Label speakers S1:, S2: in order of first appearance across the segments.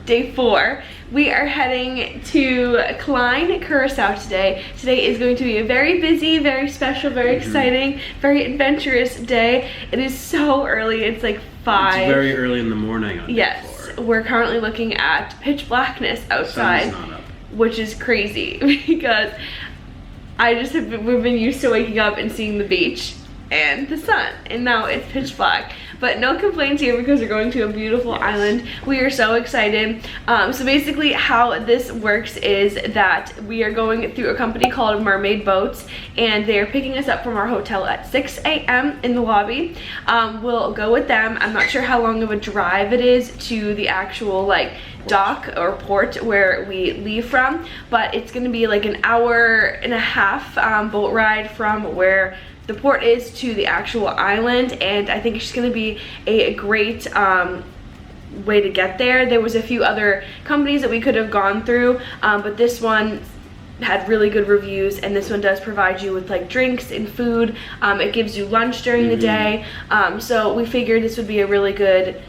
S1: Day four. We are heading to Klein Curacao today. Today is going to be a very busy, very special, very exciting, very adventurous day. It is so early. It's like 5.
S2: It's very early in the morning on day 4.
S1: We're currently looking at pitch blackness outside,
S2: The sun's not up.
S1: which is crazy because we've been used to waking up and seeing the beach and the sun, and now it's pitch black. But no complaints here because we're going to a beautiful island. We are so excited. So basically how this works is that we are going through a company called Mermaid Boats, and they're picking us up from our hotel at 6 a.m. in the lobby. We'll go with them. I'm not sure how long of a drive it is to the actual like dock or port where we leave from, but it's gonna be like an hour and a half boat ride from where the port is to the actual island, and I think it's just gonna be a great way to get there. There was a few other companies that we could have gone through, but this one had really good reviews, and this one does provide you with like drinks and food. It gives you lunch during the day, so we figured this would be a really good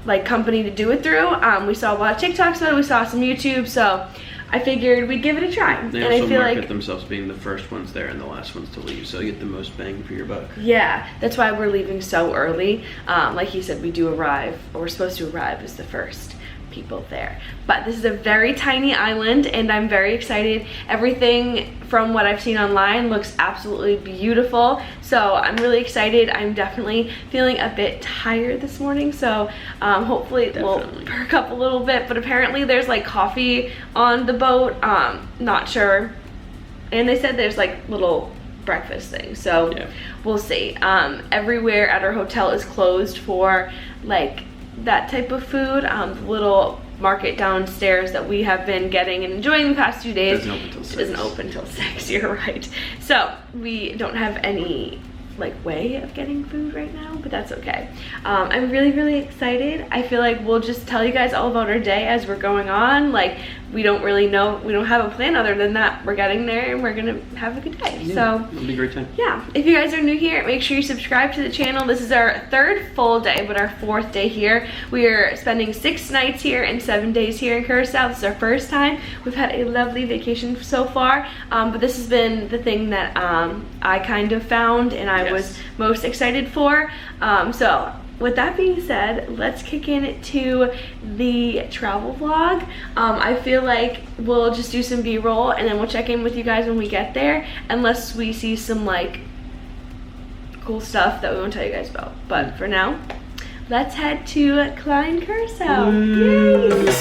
S1: like company to do it through. We saw a lot of TikToks about it, we saw some YouTube, so I figured we'd give it a try.
S2: They
S1: and
S2: also
S1: I feel
S2: market
S1: like
S2: themselves being the first ones there and the last ones to leave, so you get the most bang for your buck.
S1: Yeah, that's why we're leaving so early. Like he said, we do arrive, or we're supposed to arrive as the first people there. But this is a very tiny island, and I'm very excited. Everything from what I've seen online looks absolutely beautiful, so I'm really excited. I'm definitely feeling a bit tired this morning, so hopefully we'll perk up a little bit. But apparently there's like coffee on the boat, not sure, and they said there's like little breakfast things, so we'll see. Everywhere at our hotel is closed for like that type of food. The little market downstairs that we have been getting and enjoying the past 2 days doesn't open till 6. You're right. So we don't have any like way of getting food right now, but that's okay. I'm really excited. I feel like we'll just tell you guys all about our day as we're going on. Like we don't really know, we don't have a plan other than that we're getting there and we're gonna have a good day. So
S2: it'll be a great time.
S1: Yeah, if you guys are new here, make sure you subscribe to the channel. This is our 3rd full day, but our 4th day here. We are spending 6 nights here and 7 days here in Curacao. This is our first time. We've had a lovely vacation so far, but this has been the thing that I kind of found and I was most excited for. So with that being said, let's kick into the travel vlog. I feel like we'll just do some B-roll and then we'll check in with you guys when we get there, unless we see some like cool stuff that we won't tell you guys about. But for now, let's head to Klein Curacao. Yay!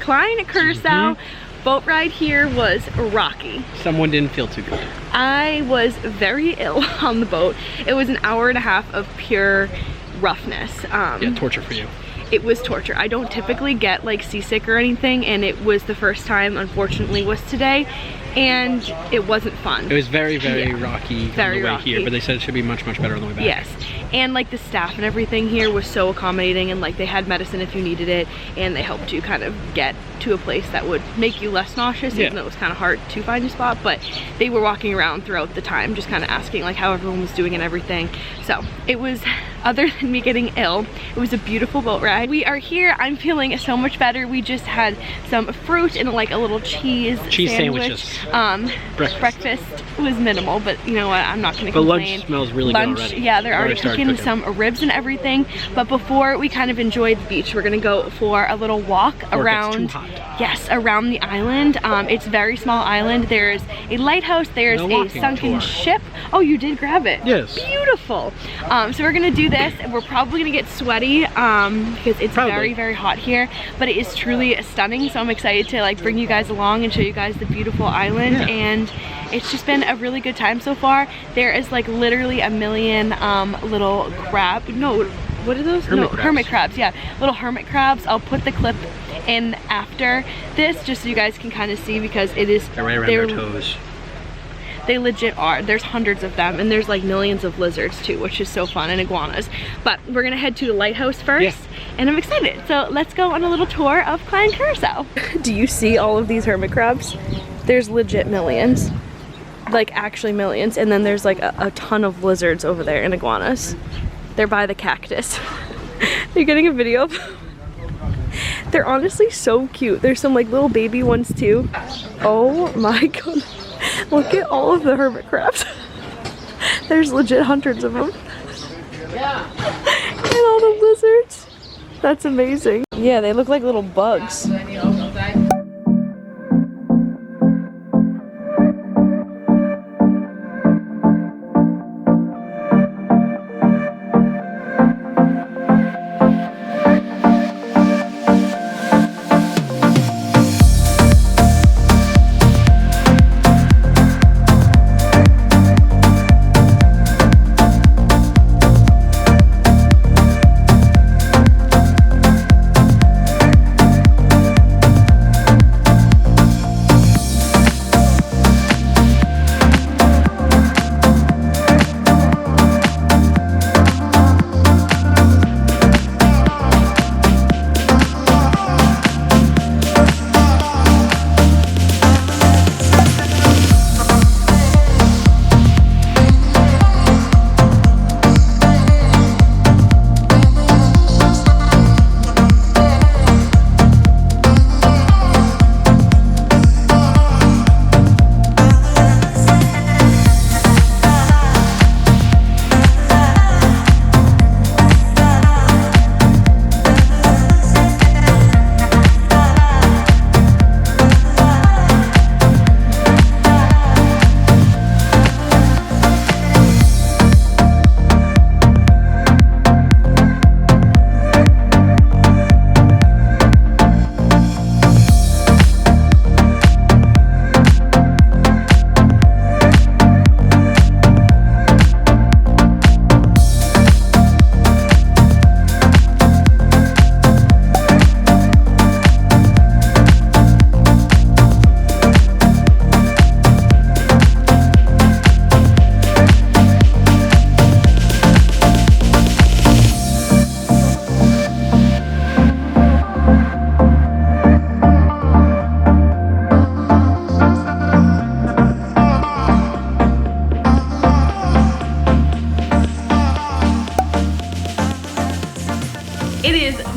S1: Klein Curacao. Boat ride here was rocky.
S3: Someone didn't feel too good.
S1: I was very ill on the boat. It was an hour and a half of pure roughness.
S3: Yeah, torture for you.
S1: It was torture. I don't typically get like seasick or anything, and it was the first time, unfortunately, was today, and it wasn't fun.
S3: It was very rocky on the way here, but they said it should be much better on the way back.
S1: Yes, and like the staff and everything here was so accommodating, and like they had medicine if you needed it, and they helped you kind of get to a place that would make you less nauseous, even though it was kind of hard to find a spot. But they were walking around throughout the time just kind of asking like how everyone was doing and everything. So it was, other than me getting ill, it was a beautiful boat ride. We are here. I'm feeling so much better. We just had some fruit and like a little cheese sandwich. Breakfast was minimal, but you know what, I'm not gonna complain.
S3: But lunch smells really good already.
S1: Yeah, they're already cooking some ribs and everything. But before we kind of enjoy the beach, we're gonna go for a little walk around. Yes, around the island. It's a very small island. There's a lighthouse, there's a sunken ship. Oh, you did grab it.
S3: Yes.
S1: Beautiful. So we're gonna do this. We're probably gonna get sweaty because it's very hot here, but it is truly stunning. So I'm excited to like bring you guys along and show you guys the beautiful island. And it's just been a really good time so far. There is like literally a million little crab, no, what are those? Hermit crabs, yeah, little hermit crabs. I'll put the clip in after this, just so you guys can kind of see, because it is,
S3: They're right around their toes.
S1: they legit are. There's hundreds of them, and there's like millions of lizards too, which is so fun, and iguanas. But we're gonna head to the lighthouse first, and I'm excited. So let's go on a little tour of Klein Curacao. Do you see all of these hermit crabs? There's legit millions, like actually millions, and then there's like a ton of lizards over there and iguanas. They're by the cactus. You're getting a video of them? They're honestly so cute. There's some like little baby ones too. Oh my god. Look at all of the hermit crabs. There's legit hundreds of them. Yeah. And all the lizards. That's amazing. Yeah, they look like little bugs.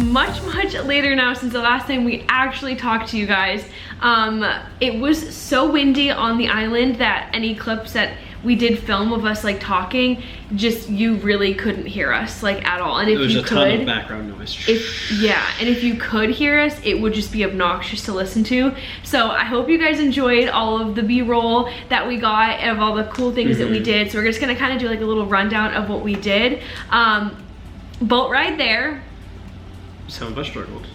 S1: Much later now since the last time we actually talked to you guys. It was so windy on the island that any clips that we did film of us like talking, just you really couldn't hear us like at all. And if you could,
S3: ton of background noise.
S1: And if you could hear us, it would just be obnoxious to listen to. So I hope you guys enjoyed all of the B-roll that we got of all the cool things that we did. So we're just gonna kind of do like a little rundown of what we did. Boat ride there.
S3: Some of us struggled.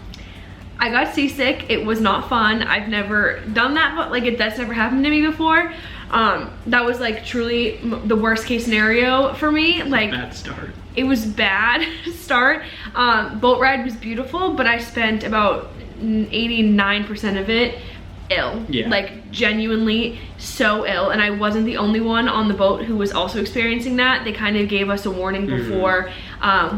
S1: I got seasick. It was not fun. I've never done that, but like that's never happened to me before. That was like truly the worst case scenario for me. Like
S3: bad start.
S1: It was bad start. Boat ride was beautiful, but I spent about 89% of it ill. Yeah. Like genuinely so ill, and I wasn't the only one on the boat who was also experiencing that. They kind of gave us a warning before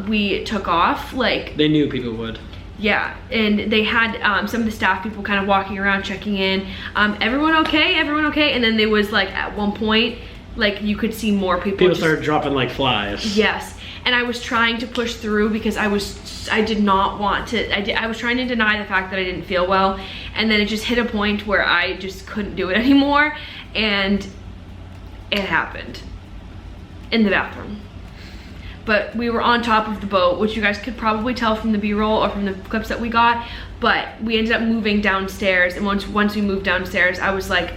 S1: we took off. Like
S3: they knew people would.
S1: Yeah, and they had some of the staff people kind of walking around checking in. Everyone okay? Everyone okay? And then there was like at one point, like you could see more people.
S3: People started dropping like flies.
S1: Yes, and I was trying to push through because I did not want to. I was trying to deny the fact that I didn't feel well, and then it just hit a point where I just couldn't do it anymore, and it happened in the bathroom. But we were on top of the boat, which you guys could probably tell from the B-roll or from the clips that we got, but we ended up moving downstairs, and once we moved downstairs, I was like,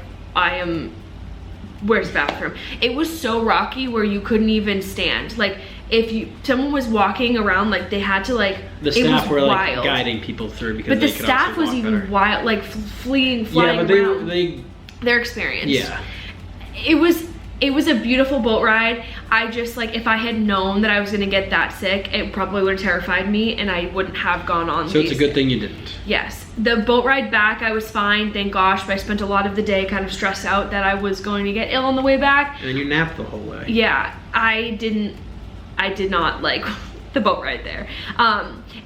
S1: where's the bathroom? It was so rocky where you couldn't even stand. Like, if someone was walking around, like they had to like,
S3: the staff were like guiding people through because
S1: the staff was even wild, like flying around.
S3: They're
S1: their experience.
S3: Yeah.
S1: It It was a beautiful boat ride. I just, like, if I had known that I was gonna get that sick, it probably would have terrified me and I wouldn't have gone on
S2: So it's a good thing you didn't.
S1: Yes. The boat ride back, I was fine, thank gosh, but I spent a lot of the day kind of stressed out that I was going to get ill on the way back.
S2: And you napped the whole way.
S1: Yeah, I did not like the boat ride there.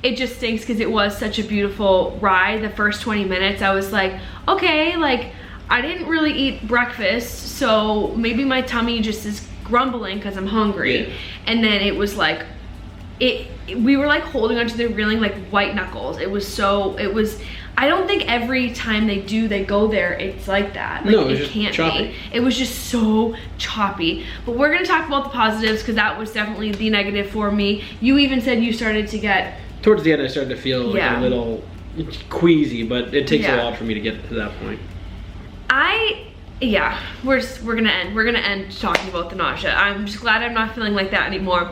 S1: It just stinks because it was such a beautiful ride. The first 20 minutes, I was like, okay, like, I didn't really eat breakfast, so maybe my tummy just is grumbling because I'm hungry.
S2: Yeah.
S1: And then it was like, we were like holding onto the railing like white knuckles. It was, I don't think every time they go there, it's like that. Like,
S2: no,
S1: it can't
S2: choppy.
S1: be. It was just so choppy. But we're gonna talk about the positives because that was definitely the negative for me. You even said you started to get...
S2: Towards the end, I started to feel like a little queasy, but it takes a lot for me to get to that point.
S1: Yeah, we're gonna end talking about the nausea. I'm just glad I'm not feeling like that anymore.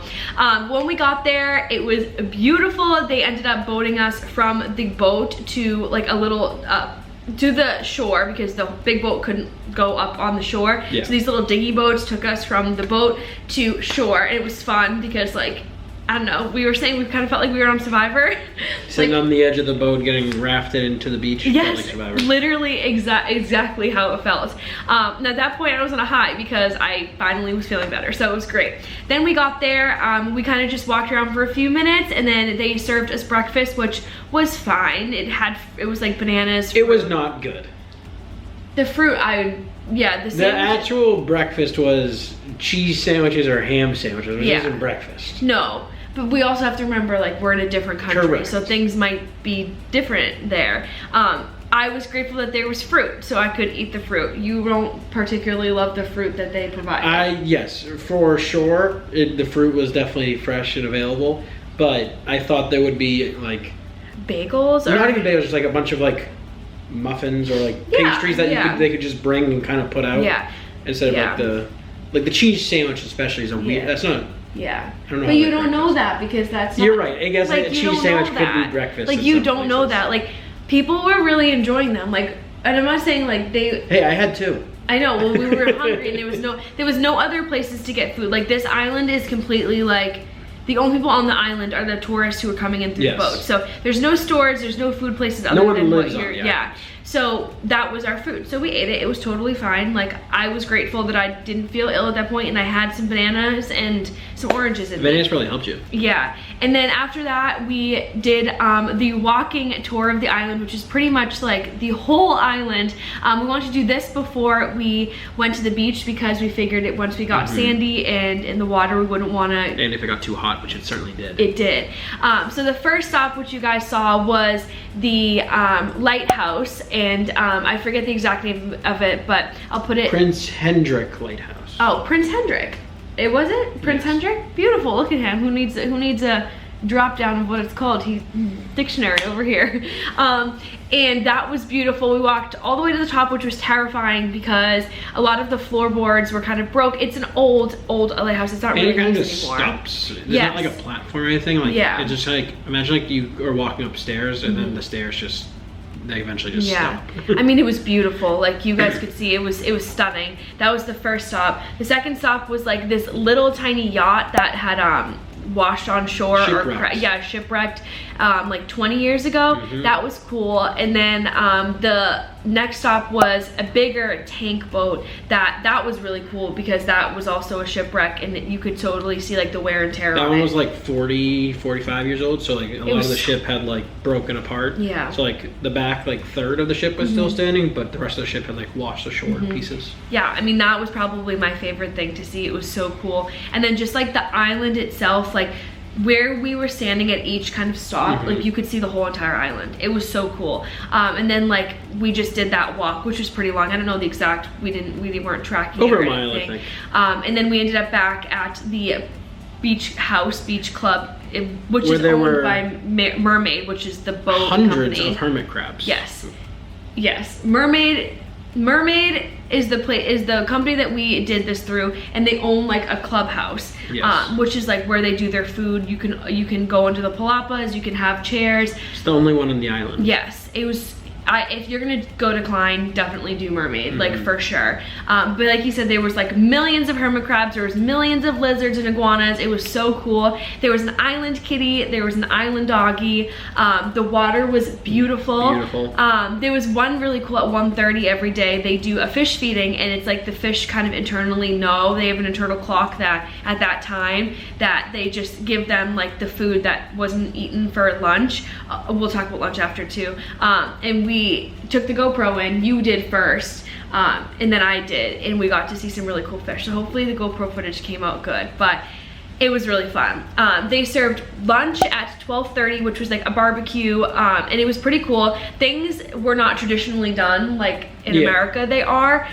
S1: When we got there, it was beautiful. They ended up boating us from the boat to like a little to the shore because the big boat couldn't go up on the shore.
S2: Yeah.
S1: So these little dinghy boats took us from the boat to shore. And it was fun because, like, I don't know, we were saying we kind of felt like we were on Survivor.
S2: Sitting
S1: like,
S2: on the edge of the boat getting rafted into the beach.
S1: Yes,
S2: felt like Survivor.
S1: literally exactly how it felt. And at that point I was on a high because I finally was feeling better, so it was great. Then we got there, we kind of just walked around for a few minutes and then they served us breakfast, which was fine. It was like bananas.
S2: It was not good.
S1: The fruit,
S2: the actual breakfast was cheese sandwiches or ham sandwiches, which isn't breakfast.
S1: No. But we also have to remember, like, we're in a different country,
S2: Correct.
S1: so things might be different there. I was grateful that there was fruit, so I could eat the fruit. You don't particularly love the fruit that they provide.
S2: Yes, for sure. The fruit was definitely fresh and available, but I thought there would be, like...
S1: Bagels?
S2: Not even bagels, just like a bunch of, like, muffins or, like, pastries that they could just bring and kind of put out.
S1: Yeah.
S2: Instead of, like, the cheese sandwich especially is a weird... That's not...
S1: Yeah,
S2: I don't know,
S1: but you don't know that because that's not...
S2: You're right. I guess like, a cheese sandwich could be breakfast.
S1: Like, you don't know that. Like, people were really enjoying them. Like, and I'm not saying like they...
S2: Hey, I had two.
S1: I know. Well, we were hungry and there was no other places to get food. Like, this island is completely like... The only people on the island are the tourists who are coming in through the boat. So there's no stores, there's no food places other than what you're... Yeah. So that was our food. So we ate it. It was totally fine. Like, I was grateful that I didn't feel ill at that point and I had some bananas and some oranges in me.
S2: Bananas probably helped you.
S1: Yeah. And then after that, we did the walking tour of the island, which is pretty much like the whole island. We wanted to do this before we went to the beach because we figured it once we got sandy and in the water, we wouldn't want to...
S2: And if it got too hot, which it certainly did.
S1: It did. So the first stop, which you guys saw, was the lighthouse. And I forget the exact name of it, but I'll put it...
S2: Prince Hendrik Lighthouse.
S1: Oh, Prince Hendrik. It was it? Prince Hendrik? Beautiful. Look at him. Who needs a drop down of what it's called? He's dictionary over here. And that was beautiful. We walked all the way to the top, which was terrifying because a lot of the floorboards were kind of broke. It's an old lighthouse. It's not really used anymore. And it kind of just stops.
S2: There's not like a platform or anything. Like, it's just like, imagine like you are walking upstairs and then the stairs just... They eventually just stop.
S1: I mean, it was beautiful. Like, you guys could see, it was stunning. That was the first stop. The second stop was like this little tiny yacht that had washed on shore. Shipwrecked like 20 years ago. That was cool. And then the next stop was a bigger tank boat that was really cool because that was also a shipwreck and you could totally see like the wear and tear on it.
S2: That one was like 45 years old, so like a lot of the ship had like broken apart.
S1: Yeah.
S2: So like the back like third of the ship was still standing, but the rest of the ship had like washed ashore in pieces.
S1: Yeah, I mean, that was probably my favorite thing to see. It was so cool. And then just like the island itself, like where we were standing at each kind of stop, like you could see the whole entire island. It was so cool. And then like we just did that walk, which was pretty long. I don't know the exact, we weren't tracking
S2: over
S1: it or
S2: a mile,
S1: anything.
S2: I think.
S1: And then we ended up back at the beach club, which is owned by Mermaid, which is the boat
S2: hundreds
S1: company.
S2: Of hermit crabs.
S1: Yes. Mermaid is the company that we did this through, and they own like a clubhouse, which is like where they do their food. You can go into the palapas, you can have chairs.
S2: It's the only one on the island.
S1: Yes, it was if you're gonna go to Klein, definitely do mermaid, like for sure. But like he said, there was like millions of hermit crabs, there was millions of lizards and iguanas. It was so cool. There was an island kitty, there was an island doggy. The water was beautiful. There was one really cool at 1:30 every day. They do a fish feeding, and it's like the fish kind of internally know. They have an internal clock that at that time that they just give them like the food that wasn't eaten for lunch. We'll talk about lunch after too. And we took the GoPro in. You did first, and then I did, and we got to see some really cool fish. So hopefully the GoPro footage came out good, but it was really fun. They served lunch at 12:30, which was like a barbecue, and it was pretty cool. Things were not traditionally done like in America they are.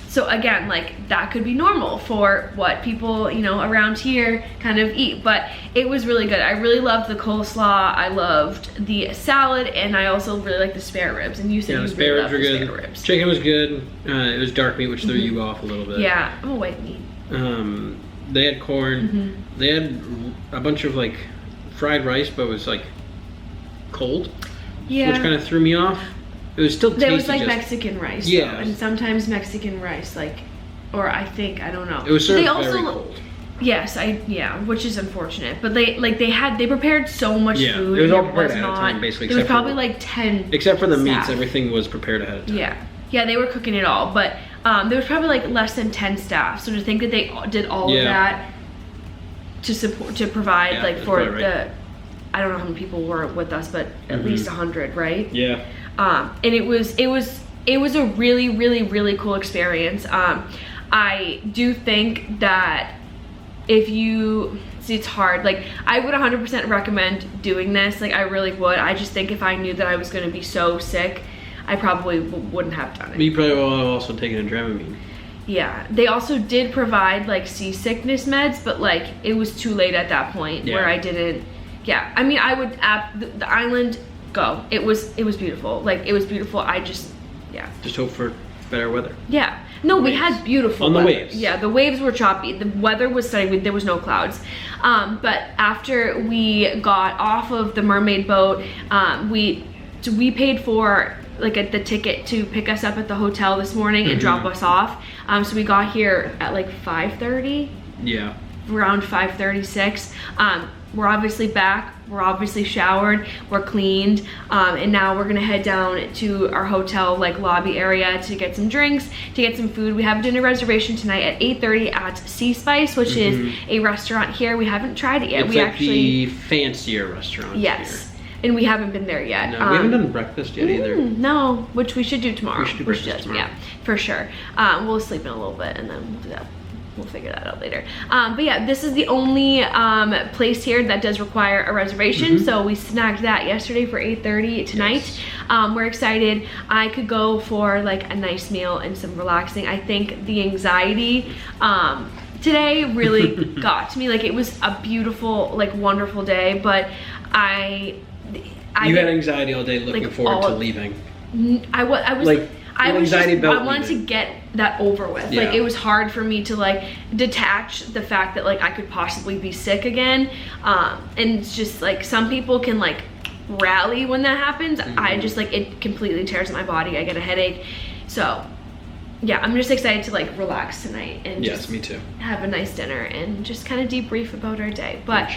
S1: So again, like that could be normal for what people, you know, around here kind of eat, but it was really good. I really loved the coleslaw, I loved the salad, and I also really liked the spare ribs. And you said you really loved the spare ribs.
S2: Chicken was good. It was dark meat, which threw you off a little bit.
S1: Yeah, I'm a white meat.
S2: They had corn. They had a bunch of like fried rice, but it was like cold, which kind of threw me off. It was still tasty.
S1: There was like Mexican rice, though, and sometimes Mexican rice, like, or I think, I don't know.
S2: It was served very cold.
S1: Yes, which is unfortunate. But they prepared so much food.
S2: It was all prepared ahead of time, basically.
S1: There was probably like 10
S2: except for the
S1: staff.
S2: meats, everything was prepared ahead of time.
S1: Yeah, they were cooking it all, but there was probably like less than 10 staff. So to think that they did all of that to provide like for the, I don't know how many people were with us, but at least 100, right?
S2: Yeah.
S1: And it was a really, really, really cool experience. I do think that if you see, it's hard. Like, I would 100% recommend doing this. Like, I really would. I just think if I knew that I was going to be so sick, I probably wouldn't have done it.
S2: But you probably will have also taken a Dramamine.
S1: Yeah, they also did provide like seasickness meds, but like it was too late at that point where I didn't. Yeah, I mean, I would the island. Go. It was beautiful. Like, it was beautiful. I just
S2: hope for better weather.
S1: Yeah. No, we had beautiful
S2: on the
S1: weather.
S2: Waves.
S1: Yeah, the waves were choppy. The weather was stunning. There was no clouds. But after we got off of the mermaid boat, we paid for like the ticket to pick us up at the hotel this morning and drop us off. So we got here at like 5:30.
S2: Yeah.
S1: Around 5:36. We're obviously back, we're obviously showered, we're cleaned, and now we're gonna head down to our hotel like lobby area to get some drinks, to get some food. We have a dinner reservation tonight at 8:30 at Sea Spice, which is a restaurant here. We haven't tried it yet.
S2: It's like the fancier restaurant here.
S1: And we haven't been there yet.
S2: No, we haven't done breakfast yet either.
S1: No, which we should do tomorrow.
S2: We should do breakfast tomorrow.
S1: Yeah, for sure. We'll sleep in a little bit and then we'll do that. We'll figure that out later. But yeah, this is the only place here that does require a reservation. So we snagged that yesterday for 8:30 tonight. We're excited. I could go for like a nice meal and some relaxing. I think the anxiety today really got to me. Like, it was a beautiful, like, wonderful day, but
S2: you had anxiety all day looking forward to leaving.
S1: I was
S2: like,
S1: I wanted to get that over with. Like, it was hard for me to like detach the fact that like I could possibly be sick again. And it's just like, some people can like rally when that happens. I just like, it completely tears at my body. I get a headache. So yeah, I'm just excited to like relax tonight and just
S2: me too.
S1: Have a nice dinner and just kind of debrief about our day. But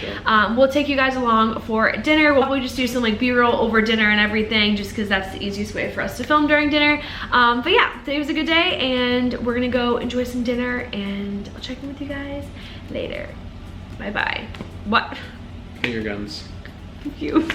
S1: we'll take you guys along for dinner. We'll probably just do some like B-roll over dinner and everything, just because that's the easiest way for us to film during dinner. But yeah, today was a good day and we're gonna go enjoy some dinner, and I'll check in with you guys later. Bye-bye. What?
S2: Finger guns.
S1: Thank you.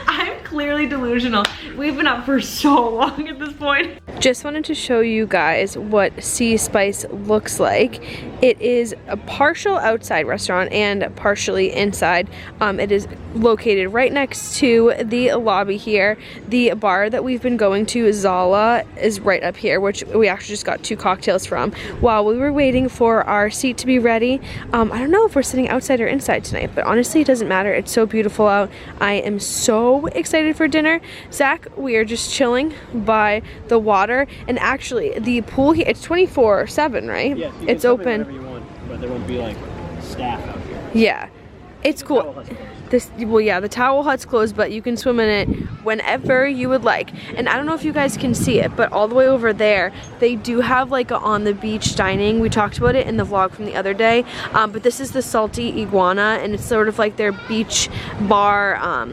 S1: I'm clearly delusional. We've been up for so long at this point. Just wanted to show you guys what Sea Spice looks like. It is a partial outside restaurant and partially inside. It is located right next to the lobby here. The bar that we've been going to, Zala, is right up here, which we actually just got 2 cocktails from while we were waiting for our seat to be ready. I don't know if we're sitting outside or inside tonight, but honestly it doesn't matter. It's so beautiful out. I am so excited for dinner. Zach, we are just chilling by the water, and actually the pool here, it's 24/7, right?
S3: Yes,
S1: it's open.
S3: Whenever you want, but there won't be like staff out here.
S1: Yeah, it's cool. the towel hut's closed, but you can swim in it whenever you would like. And I don't know if you guys can see it, but all the way over there, they do have like a on the beach dining. We talked about it in the vlog from the other day, but this is the Salty Iguana, and it's sort of like their beach bar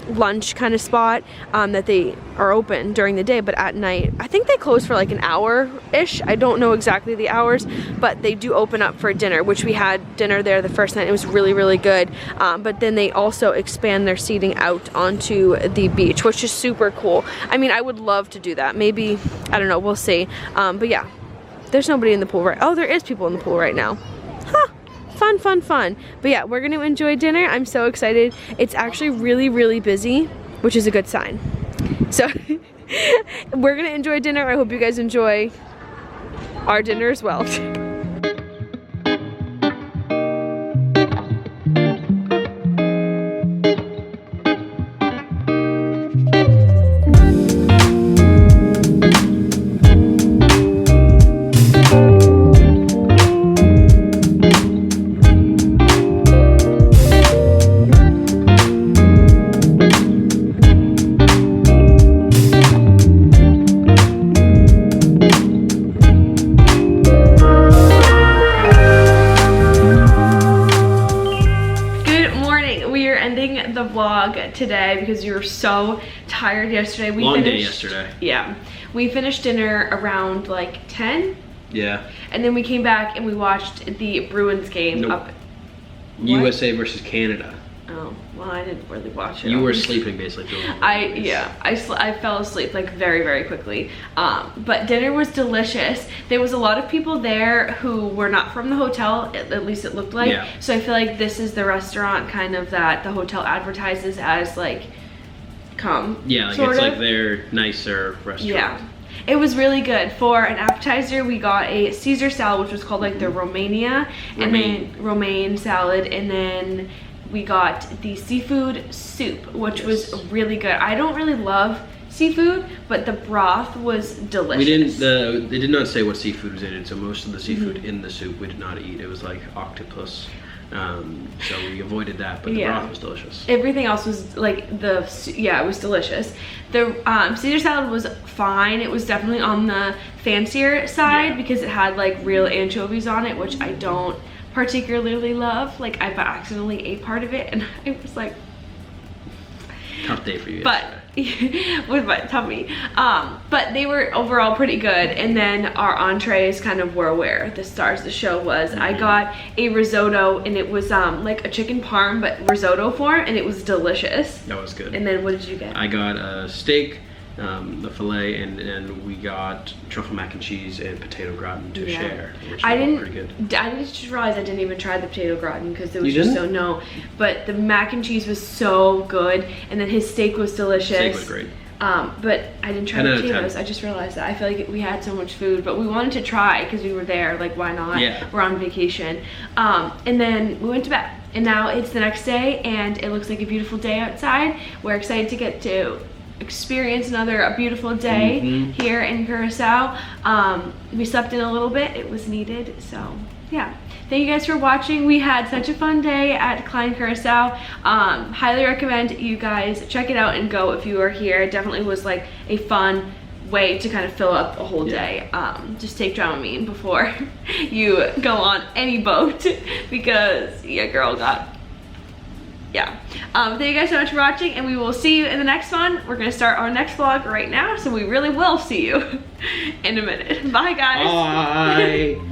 S1: lunch kind of spot that they are open during the day, but at night I think they close for like an hour-ish. I don't know exactly the hours, but they do open up for dinner, which we had dinner there the first night. It was really, really good, but then they also expand their seating out onto the beach, which is super cool. I mean, I would love to do that. Maybe, I don't know, we'll see. But yeah, there's nobody in the pool oh, there is people in the pool right now. Huh. Fun. But yeah, we're gonna enjoy dinner. I'm so excited. It's actually really, really busy, which is a good sign. So we're gonna enjoy dinner. I hope you guys enjoy our dinner as well. The vlog today because you were so tired yesterday.
S2: Long day yesterday.
S1: Yeah, we finished dinner around like 10.
S2: Yeah. And
S1: then we came back and we watched the Bruins game.
S2: Nope. USA versus Canada.
S1: Oh, well, I didn't really watch it.
S2: You were sleeping basically.
S1: I fell asleep like very, very quickly. But dinner was delicious. There was a lot of people there who were not from the hotel, at least it looked like.
S2: Yeah.
S1: So I feel like this is the restaurant kind of that the hotel advertises as like, come.
S2: Yeah, like it's like their nicer restaurant.
S1: Yeah. It was really good. For an appetizer, we got a Caesar salad, which was called like the Romaine salad, and then we got the seafood soup, which was really good. I don't really love seafood, but the broth was delicious.
S2: They did not say what seafood was in it, so most of the seafood in the soup we did not eat. It was like octopus, so we avoided that, but the broth was delicious.
S1: Everything else was like it was delicious. The Caesar salad was fine. It was definitely on the fancier side because it had like real anchovies on it, which I don't particularly love. Like I accidentally ate part of it and I was like,
S2: tough day for you.
S1: But with my tummy. But they were overall pretty good. And then our entrees kind of were where the stars of the show was. I got a risotto and it was like a chicken parm but risotto form, and it was delicious.
S2: That was good.
S1: And then what did you get?
S2: I got a steak, the filet, and we got truffle mac and cheese and potato gratin to share, which was pretty good. I
S1: didn't just realize I didn't even try the potato gratin because it was just so but the mac and cheese was so good, and then his steak was delicious.
S2: Steak was great.
S1: But I didn't try the potatoes. I just realized that. I feel like we had so much food, but we wanted to try because we were there. Like, why not?
S2: Yeah.
S1: We're on vacation. And then we went to bed, and now it's the next day, and it looks like a beautiful day outside. We're excited to get to experience a beautiful day here in Curacao. We slept in a little bit. It was needed. So yeah, thank you guys for watching. We had such a fun day at Klein Curacao. Highly recommend you guys check it out and go if you are here. It definitely was like a fun way to kind of fill up a whole day. Just take Dramamine before you go on any boat because your girl got thank you guys so much for watching, and we will see you in the next one. We're gonna start our next vlog right now, so we really will see you in a minute. Bye guys.
S2: Bye.